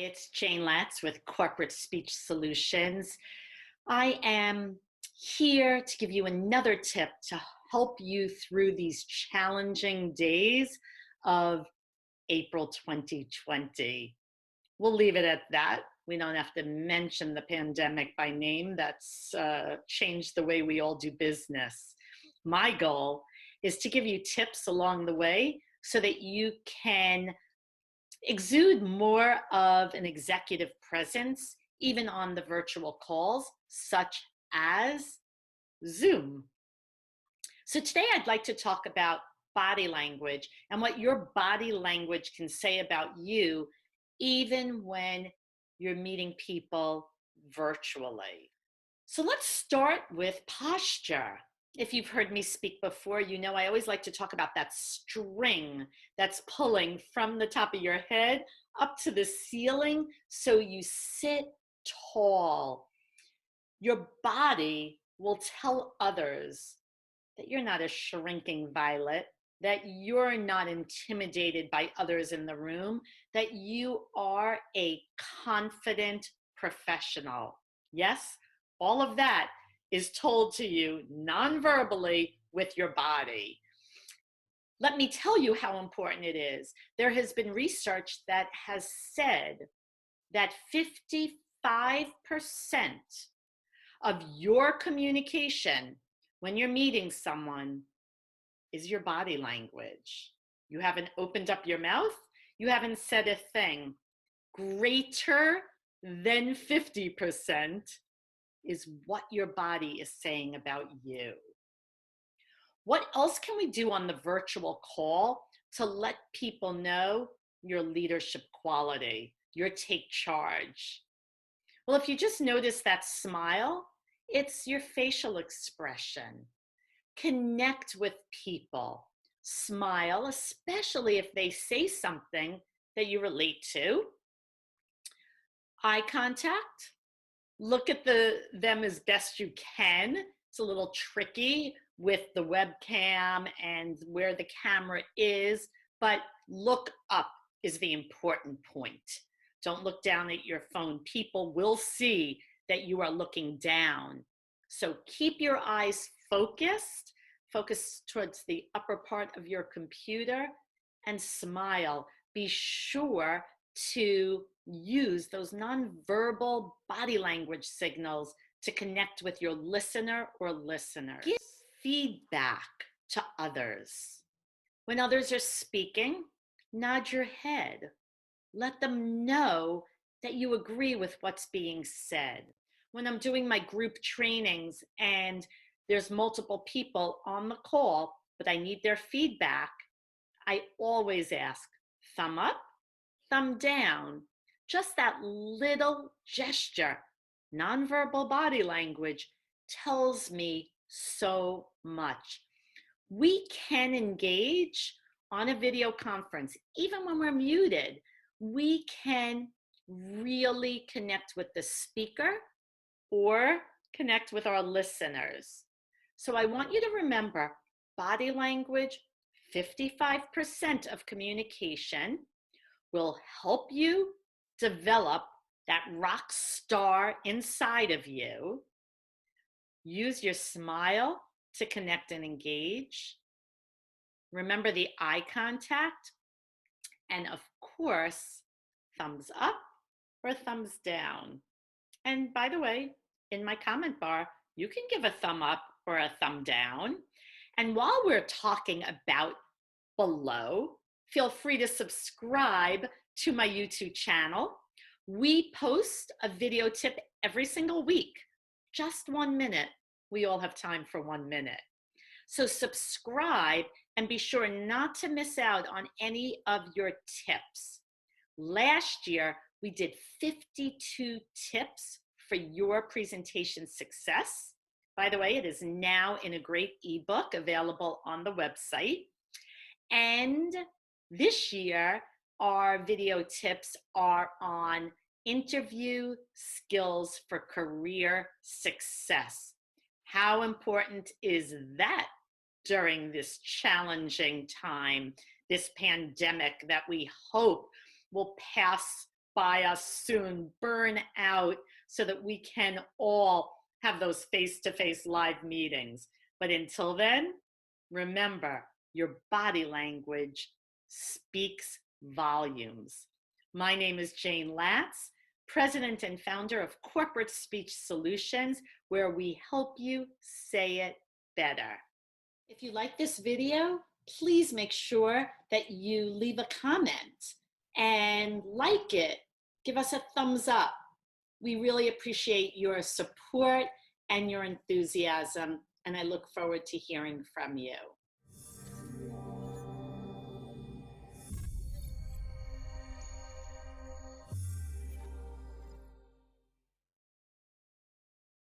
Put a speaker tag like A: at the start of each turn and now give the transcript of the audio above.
A: it's Jane Latz with Corporate Speech Solutions. I am here to give you another tip to help you through these challenging days of April 2020. We'll leave it at that. We don't have to mention the pandemic by name. That's changed the way we all do business. My goal is to give you tips along the way so that you can exude more of an executive presence, even on the virtual calls, such as Zoom. So today I'd like to talk about body language and what your body language can say about you, even when you're meeting people virtually. So let's start with posture. If you've heard me speak before, you know I always like to talk about that string that's pulling from the top of your head up to the ceiling so you sit tall. Your body will tell others that you're not a shrinking violet, that you're not intimidated by others in the room, that you are a confident professional. Yes, all of that is told to you non-verbally with your body. Let me tell you how important it is. There has been research that has said that 55% of your communication when you're meeting someone is your body language. You haven't opened up your mouth, you haven't said a thing. Greater than 50% is what your body is saying about you. What else can we do on the virtual call to let people know your leadership quality, your take charge? Well, if you just notice that smile, it's your facial expression. Connect with people. Smile, especially if they say something that you relate to. Eye contact. Look at them as best you can. It's a little tricky with the webcam and where the camera is, but look up is the important point. Don't look down at your phone. People will see that you are looking down. So keep your eyes focused, focus towards the upper part of your computer, and smile. Be sure to use those nonverbal body language signals to connect with your listener or listeners. Give feedback to others. When others are speaking, nod your head. Let them know that you agree with what's being said. When I'm doing my group trainings and there's multiple people on the call, but I need their feedback, I always ask thumb up, thumb down. Just that little gesture, nonverbal body language, tells me so much. We can engage on a video conference, even when we're muted. We can really connect with the speaker or connect with our listeners. So I want you to remember, body language, 55% of communication, will help you develop that rock star inside of you. Use your smile to connect and engage. Remember the eye contact. And of course, thumbs up or thumbs down. And by the way, in my comment bar, you can give a thumb up or a thumb down. And while we're talking about below, feel free to subscribe to my YouTube channel. We post a video tip every single week, just 1 minute. We all have time for 1 minute. So subscribe and be sure not to miss out on any of your tips. Last year, we did 52 tips for your presentation success. By the way, it is now in a great ebook available on the website. And this year, our video tips are on interview skills for career success. How important is that during this challenging time, this pandemic that we hope will pass by us soon, burn out, so that we can all have those face-to-face live meetings. But until then, remember, your body language speaks volumes. My name is Jane Latz, President and founder of Corporate Speech Solutions, where we help you say it better. If you like this video, please make sure that you leave a comment and like it. Give us a thumbs up. We really appreciate your support and your enthusiasm, and I look forward to hearing from you.